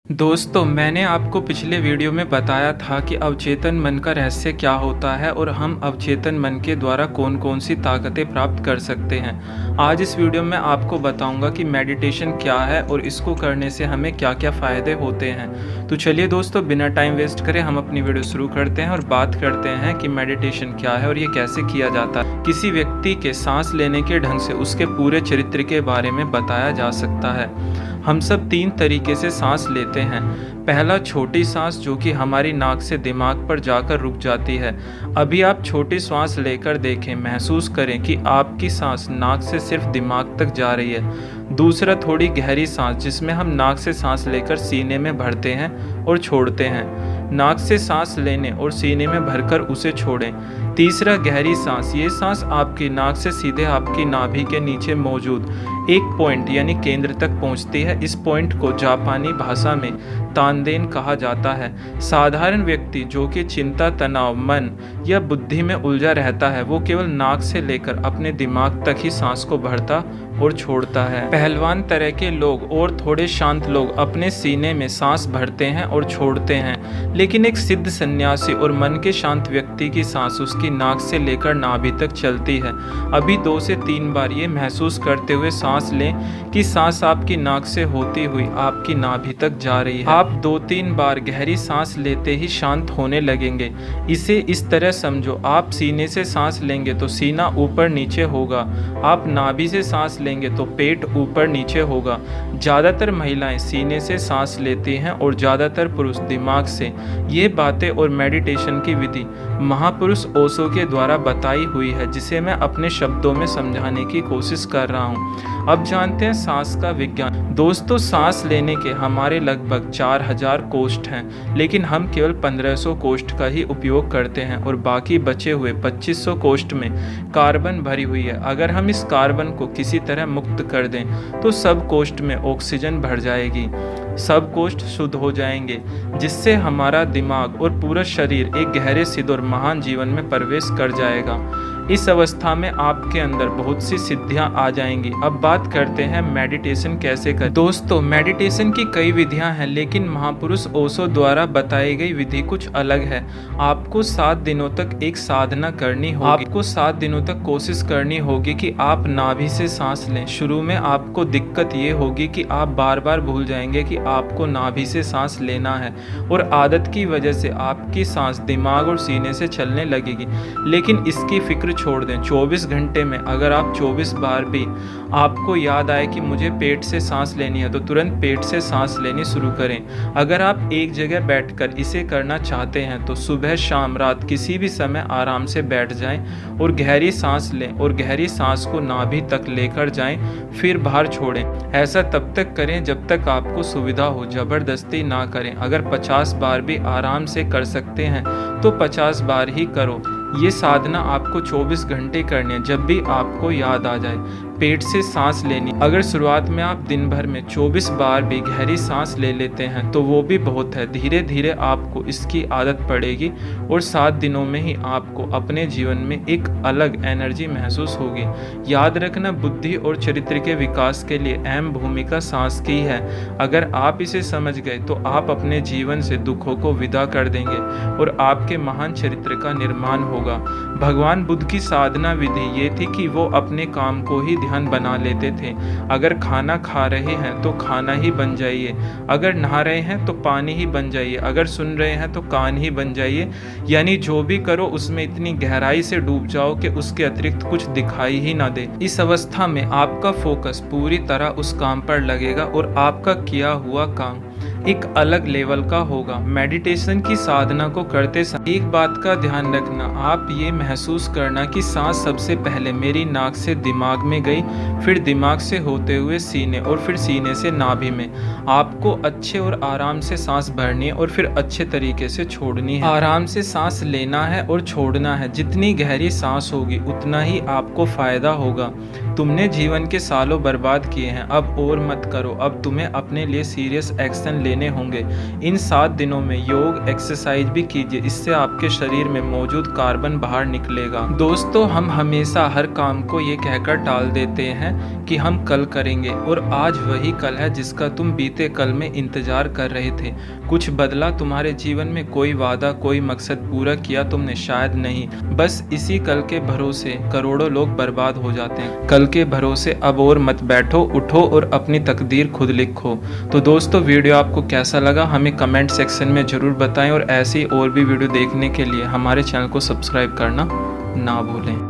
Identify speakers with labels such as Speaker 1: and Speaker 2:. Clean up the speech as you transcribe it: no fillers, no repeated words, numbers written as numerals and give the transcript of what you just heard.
Speaker 1: दोस्तों, मैंने आपको पिछले वीडियो में बताया था कि अवचेतन मन का रहस्य क्या होता है और हम अवचेतन मन के द्वारा कौन कौन सी ताकतें प्राप्त कर सकते हैं। आज इस वीडियो में आपको बताऊंगा कि मेडिटेशन क्या है और इसको करने से हमें क्या क्या फ़ायदे होते हैं। तो चलिए दोस्तों, बिना टाइम वेस्ट करें हम अपनी वीडियो शुरू करते हैं और बात करते हैं कि मेडिटेशन क्या है और ये कैसे किया जाता है। किसी व्यक्ति के सांस लेने के ढंग से उसके पूरे चरित्र के बारे में बताया जा सकता है। हम सब 3 तरीके से सांस लेते हैं। पहला, छोटी सांस, जो कि हमारी नाक से दिमाग पर जाकर रुक जाती है। अभी आप छोटी सांस लेकर देखें, महसूस करें कि आपकी सांस नाक से सिर्फ दिमाग तक जा रही है। दूसरा, थोड़ी गहरी सांस, जिसमें हम नाक से सांस लेकर सीने में भरते हैं और छोड़ते हैं। नाक से सांस लेने और सीने में भरकर उसे छोड़ें। तीसरा, गहरी सांस। ये सांस आपकी नाक से सीधे आपकी नाभि के नीचे मौजूद एक पॉइंट यानी केंद्र तक पहुंचती है। इस पॉइंट को जापानी भाषा में तानदेन कहा जाता है। साधारण व्यक्ति जो कि चिंता, तनाव, मन या बुद्धि में उलझा रहता है, वो केवल नाक से लेकर अपने दिमाग तक ही सांस को भरता और छोड़ता है। पहलवान तरह के लोग और थोड़े शांत लोग अपने सीने में सांस भरते हैं और छोड़ते हैं, लेकिन एक सिद्ध सन्यासी और मन के शांत व्यक्ति की सांस उसकी नाक से लेकर नाभि तक चलती है। अभी 2 से 3 बार ये महसूस करते हुए सांस लें कि सांस आपकी नाक से होती हुई आपकी नाभि तक जा रही है। आप 2-3 बार गहरी सांस लेते ही शांत होने लगेंगे। इसे इस तरह समझो, आप सीने से सांस लेंगे तो सीना ऊपर नीचे होगा, आप नाभि से सांस लेंगे तो पेट ऊपर नीचे होगा। ज़्यादातर महिलाएं सीने से सांस लेती हैं और ज़्यादातर पुरुष दिमाग से। ये बातें और मेडिटेशन की विधि महापुरुष ओशो के द्वारा बताई हुई है, जिसे मैं अपने शब्दों में समझाने की कोशिश कर रहा हूँ। अब जानते हैं सांस का विज्ञान। दोस्तों, सांस लेने के हमारे लगभग 4000 कोष्ठ हैं, लेकिन हम केवल 1500 कोष्ठ का ही उपयोग करते हैं और बाकी बचे हुए 2500 कोष्ठ में कार्बन भरी हुई है। अगर हम इस कार्बन को किसी तरह मुक्त कर दें तो सब कोष्ठ में ऑक्सीजन भर जाएगी, सब कोष्ठ शुद्ध हो जाएंगे, जिससे हमारा दिमाग और पूरा शरीर एक गहरे सिद्ध और महान जीवन में प्रवेश कर जाएगा। इस अवस्था में आपके अंदर बहुत सी सिद्धियां आ जाएंगी। अब बात करते हैं मेडिटेशन कैसे करें। दोस्तों, मेडिटेशन की कई विधियां हैं, लेकिन महापुरुष ओशो द्वारा बताई गई विधि कुछ अलग है। आपको 7 दिनों तक एक साधना करनी होगी। आपको 7 दिनों तक कोशिश करनी होगी कि आप नाभि से सांस लें। शुरू में आपको दिक्कत ये होगी कि आप बार बार भूल जाएंगे कि आपको नाभि से सांस लेना है और आदत की वजह से आपकी सांस दिमाग और सीने से चलने लगेगी। लेकिन इसकी फिक्र छोड़ दें। 24 घंटे में अगर आप 24 बार भी आपको याद आए कि मुझे पेट से सांस लेनी है, तो तुरंत पेट से सांस लेनी शुरू करें। अगर आप एक जगह बैठकर इसे करना चाहते हैं तो सुबह, शाम, रात किसी भी समय आराम से बैठ जाएं और गहरी सांस लें और गहरी सांस को नाभि तक लेकर जाएं, फिर बाहर छोड़ें। ऐसा तब तक करें जब तक आपको सुविधा हो, जबरदस्ती ना करें। अगर 50 बार भी आराम से कर सकते हैं तो 50 बार ही करो। ये साधना आपको 24 घंटे करनी है, जब भी आपको याद आ जाए पेट से सांस लेनी। अगर शुरुआत में आप दिन भर में 24 बार भी गहरी सांस ले लेते हैं तो वो भी बहुत है। धीरे धीरे आपको इसकी आदत पड़ेगी और 7 दिनों में ही आपको अपने जीवन में एक अलग एनर्जी महसूस होगी। याद रखना, बुद्धि और चरित्र के विकास के लिए अहम भूमिका सांस की है। अगर आप इसे समझ गए तो आप अपने जीवन से दुखों को विदा कर देंगे और आपके महान चरित्र का निर्माण होगा। भगवान बुद्ध की साधना विधि ये थी कि वो अपने काम को ही ध्यान बना लेते थे। अगर खाना खा रहे हैं तो खाना ही बन जाइए, अगर नहा रहे हैं तो पानी ही बन जाइए, अगर सुन रहे हैं तो कान ही बन जाइए। यानी जो भी करो उसमें इतनी गहराई से डूब जाओ कि उसके अतिरिक्त कुछ दिखाई ही ना दे। इस अवस्था में आपका फोकस पूरी तरह उस काम पर लगेगा और आपका किया हुआ काम एक अलग लेवल का होगा। मेडिटेशन की साधना को करते समय एक बात का ध्यान रखना, आप ये महसूस करना कि सांस सबसे पहले मेरी नाक से दिमाग में गई, फिर दिमाग से होते हुए सीने और फिर सीने से नाभि में। आपको अच्छे और आराम से सांस भरनी है और फिर अच्छे तरीके से छोड़नी है। आराम से सांस लेना है और छोड़ना है। जितनी गहरी सांस होगी उतना ही आपको फायदा होगा। तुमने जीवन के सालों बर्बाद किए हैं, अब और मत करो। अब तुम्हें अपने लिए सीरियस एक्शन लेने होंगे। इन 7 दिनों में योग एक्सरसाइज भी कीजिए, इससे आपके शरीर में मौजूद कार्बन बाहर निकलेगा। दोस्तों, हम हमेशा हर काम को ये कहकर टाल देते हैं कि हम कल करेंगे, और आज वही कल है जिसका तुम बीते कल में इंतजार कर रहे थे। कुछ बदला तुम्हारे जीवन में? कोई वादा, कोई मकसद पूरा किया तुमने? शायद नहीं। बस इसी कल के भरोसे करोड़ों लोग बर्बाद हो जाते हैं। कल के भरोसे अब और मत बैठो, उठो और अपनी तकदीर खुद लिखो। तो दोस्तों, वीडियो आपको कैसा लगा हमें कमेंट सेक्शन में ज़रूर बताएं, और ऐसी और भी वीडियो देखने के लिए हमारे चैनल को सब्सक्राइब करना ना भूलें।